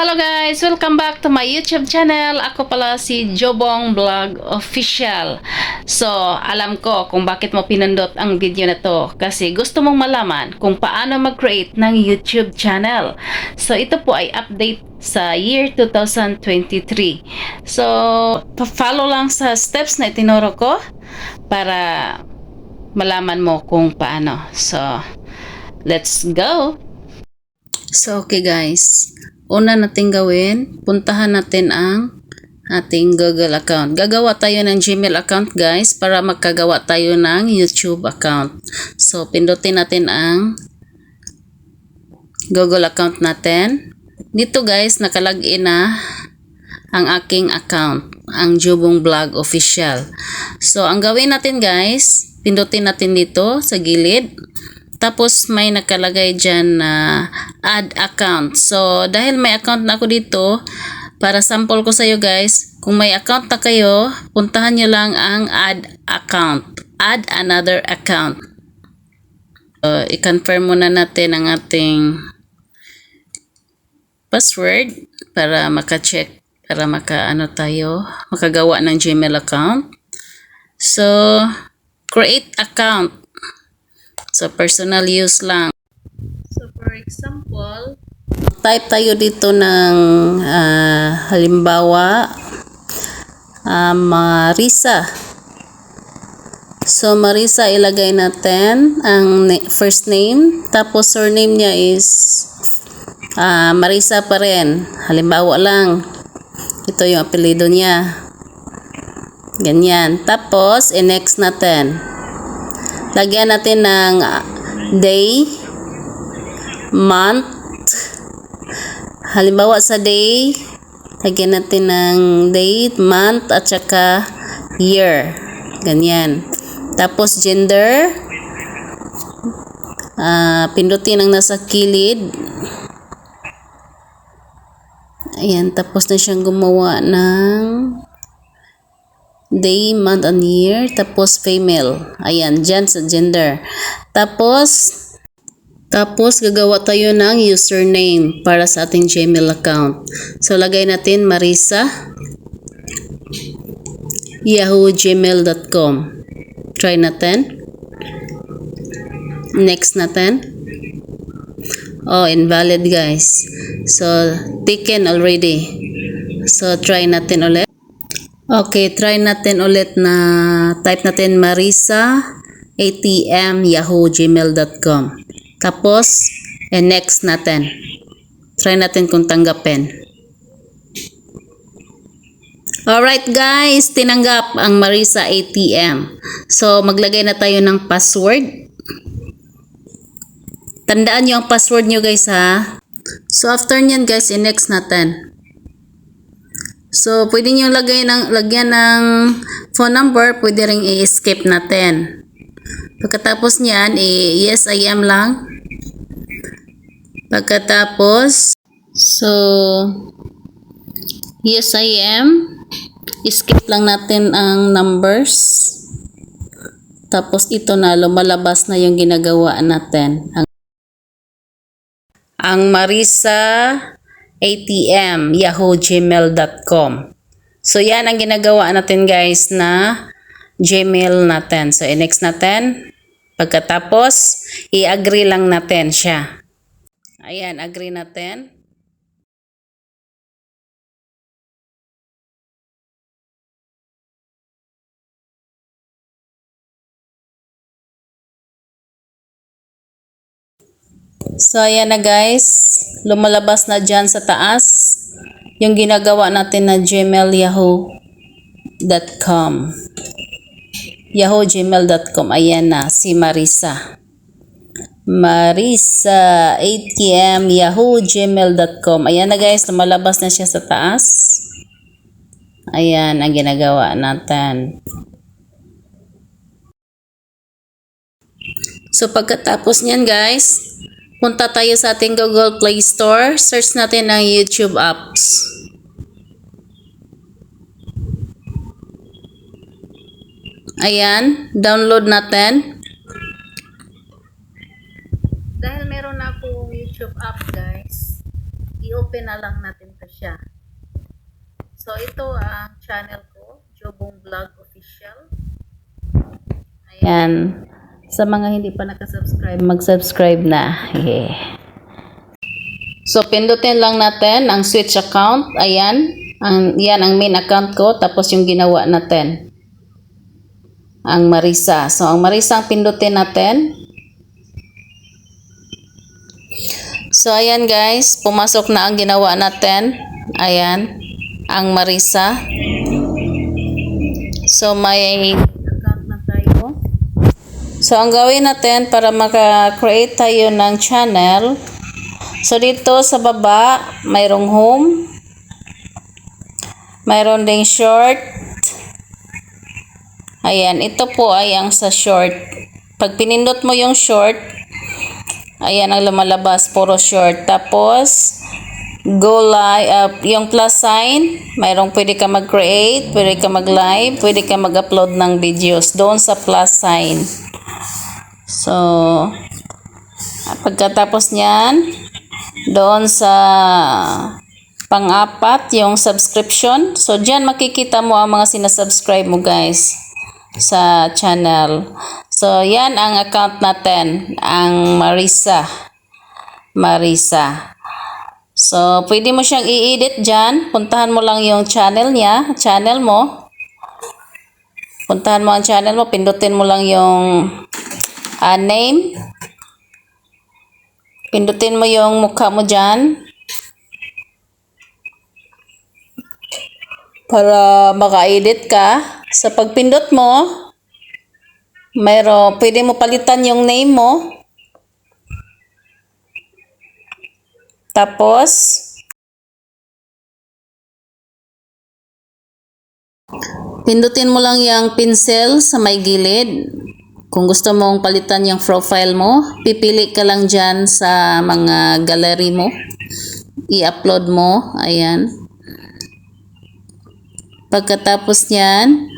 Hello guys! Welcome back to my YouTube channel. Ako pala si Jobong Vlog Official. So, alam ko kung bakit mo pinindot ang video na to. Kasi gusto mong malaman kung paano mag-create ng YouTube channel. So, ito po ay update sa year 2023. So, follow lang sa steps na itinuro ko para malaman mo kung paano. So, let's go! So, okay guys. Una natin gawin, puntahan natin ang ating Google account. Gagawa tayo ng Gmail account guys para magkagawa tayo ng YouTube account. So, pindutin natin ang Google account natin. Dito guys, nakalagin na ang aking account, ang Jobong Vlog Official. So, ang gawin natin guys, pindutin natin dito sa gilid. Tapos may nakalagay dyan na add account. So, dahil may account na ako dito, para sample ko sa iyo guys, kung may account na kayo, puntahan nyo lang ang add account. Add another account. So, i-confirm muna natin ang ating password para maka-check, para makagawa ng Gmail account. So, create account. So, personal use lang. So, for example, type tayo dito ng halimbawa, Marisa. So, Marisa, ilagay natin ang first name. Tapos, surname niya is Marisa pa rin. Halimbawa lang. Ito yung apelido niya. Ganyan. Tapos, i-next natin. Lagyan natin ng day, month. Halimbawa sa day, lagyan natin ng date, month, at saka year. Ganyan. Tapos gender, pindutin ang nasa kilid. Ayan, tapos na siyang gumawa ng day, month, and year. Tapos female. Ayan, dyan sa gender. Tapos gagawa tayo ng username para sa ating Gmail account. So, lagay natin Marisa yahoo@gmail.com. Try natin. Next natin. Oh, invalid guys. So, taken already. So, try natin ulit. Okay, try natin ulit na type natin Marisa atm@yahoo@gmail.com. Tapos, next natin. Try natin kung tanggapin. Alright guys, tinanggap ang Marisa ATM. So, maglagay na tayo ng password. Tandaan nyo ang password nyo guys ha. So, after nyan guys, next natin. So, pwede nyo lagyan ng phone number, pwede rin i-skip natin. Pagkatapos niyan, yes, I am lang. Pagkatapos, so, yes, I am. I-skip lang natin ang numbers. Tapos, ito na, lumalabas na yung ginagawa natin. Ang Marisa ATM yahoo@gmail.com. So, yan ang ginagawa natin guys na Gmail natin. So, next natin. Pagkatapos, i-agree lang natin siya. Ayan, agree natin. So, ayan na guys. Lumalabas na dyan sa taas yung ginagawa natin na Gmail yahoo.com. yahoo@gmail.com. Ayan na, si Marisa. Marisa ATM yahoo@gmail.com. Ayan na guys, lumalabas na siya sa taas. Ayan ang ginagawa natin. So, pagkatapos niyan guys, punta tayo sa ating Google Play Store. Search natin ang YouTube apps. Ayan, download natin. Dahil meron na akong YouTube app guys, i-open na lang natin siya. So ito ang channel ko, Jobong Vlog Official. Ayan. Sa mga hindi pa nakasubscribe, mag-subscribe na. Yeah. So pindutin lang natin ang switch account. Ayan. Yan ang main account ko. Tapos yung ginawa natin. Ang Marisa. So ang Marisa ang pindutin natin. So ayan guys. Pumasok na ang ginawa natin. Ayan. Ang Marisa. So may account na tayo. So ang gawin natin para maka-create tayo ng channel. So dito sa baba, mayroong home. Mayroon ding short. Ayan, ito po ay ang sa short. Pag pinindot mo yung short, ayan ang lumalabas, puro short. Tapos, go live, yung plus sign, mayroong pwede ka mag-create, pwede ka mag-live, pwede ka mag-upload ng videos doon sa plus sign. So, pagkatapos niyan, doon sa pang-apat, yung subscription. So, dyan makikita mo ang mga sinasubscribe mo guys sa channel. So, yan ang account natin, ang Marisa. Marisa. So, pwede mo siyang i-edit dyan. Puntahan mo lang yung channel niya, channel mo. Puntahan mo ang channel mo, pindutin mo lang yung name. Pindutin mo yung mukha mo dyan. Para maka-edit ka. Sa pagpindot mo, pwede mo palitan yung name mo. Tapos, pindutin mo lang yung pencil sa may gilid. Kung gusto mong palitan yung profile mo, pipili ka lang dyan sa mga gallery mo. I-upload mo. Ayan. Pagkatapos nyan,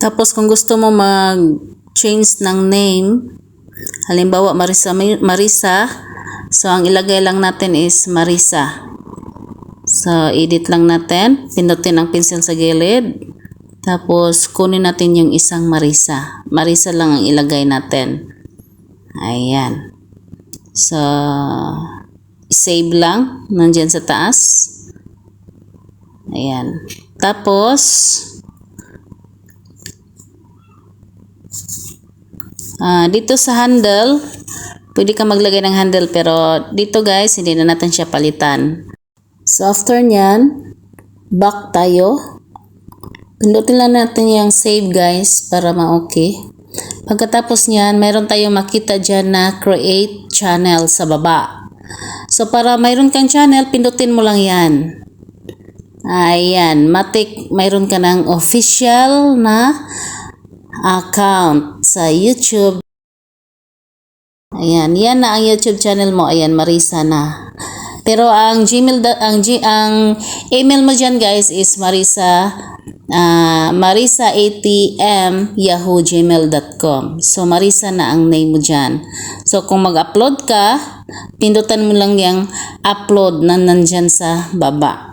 tapos kung gusto mo mag-change ng name, halimbawa Marisa, so ang ilagay lang natin is Marisa. So, edit lang natin. Pindutin ang pencil sa gilid. Tapos, kunin natin yung isang Marisa. Marisa lang ang ilagay natin. Ayan. So, save lang. Nandyan sa taas. Ayan. Tapos, dito sa handle, pwede ka maglagay ng handle. Pero, dito guys, hindi na natin siya palitan. So, after nyan, back tayo. Pindutin lang natin yung save guys para ma-okay. Pagkatapos niyan, mayroon tayong makita dyan na create channel sa baba. So para mayroon kang channel, pindutin mo lang yan. Ayan, mayroon ka ng official na account sa YouTube. Ayan, yan na ang YouTube channel mo. Ayan, Marisa na. Pero ang email mo dyan guys is marisa@yahoo.gmail.com. So Marisa na ang name mo dyan. So kung mag-upload ka, pindutan mo lang yung upload na nandyan sa baba.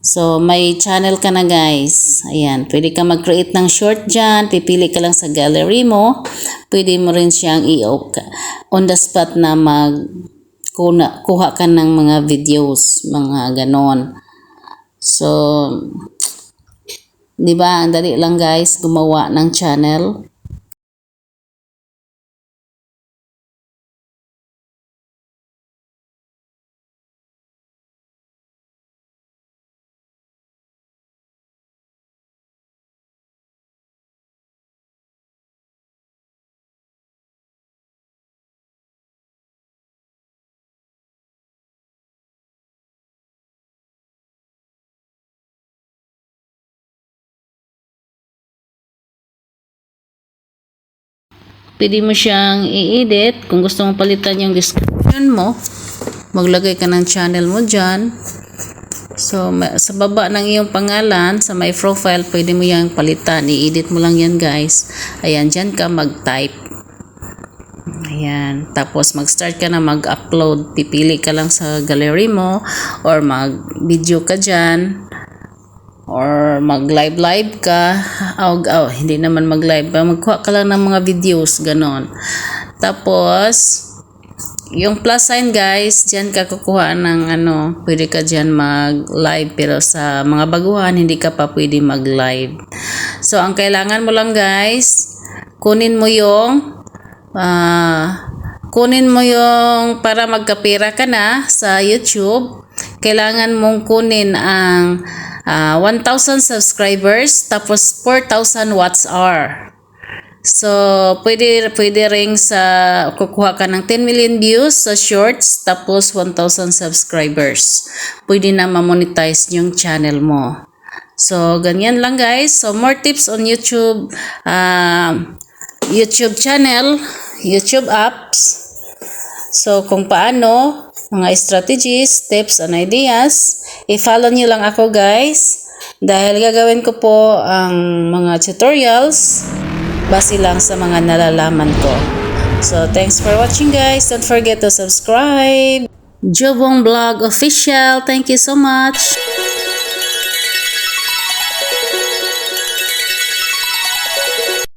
So may channel ka na guys. Ayan, pwede ka mag-create ng short dyan. Pipili ka lang sa gallery mo. Pwede mo rin siyang on the spot na kuha ka ng mga videos, mga ganon. So, di ba, ang dali lang guys gumawa ng channel. Pwede mo siyang i-edit. Kung gusto mong palitan yung description mo, maglagay ka ng channel mo dyan. So, sa baba ng iyong pangalan, sa my profile, pwede mo yung palitan. I-edit mo lang yan guys. Ayan, dyan ka mag-type. Ayan. Tapos mag-start ka na mag-upload. Pipili ka lang sa gallery mo or mag-video ka dyan or mag-live ka. Hindi naman mag-live ka. Magkuha ka lang ng mga videos, ganon. Tapos, yung plus sign guys, dyan ka kukuha ng pwede ka dyan mag-live pero sa mga baguhan, hindi ka pa pwede mag-live. So, ang kailangan mo lang guys, kunin mo yung para magkapira ka na sa YouTube. Kailangan mong kunin ang 1,000 subscribers tapos 4,000 watts hour. So, pwede ring kukuha ka ng 10 million views sa shorts tapos 1,000 subscribers. Pwede na ma-monetize yung channel mo. So, ganyan lang guys. So, more tips on YouTube, YouTube channel, YouTube apps. So, kung paano, mga strategies, tips, and ideas, i-follow nyo lang ako guys. Dahil gagawin ko po ang mga tutorials base lang sa mga nalalaman ko. So, thanks for watching guys. Don't forget to subscribe. Jobong Vlog Official. Thank you so much.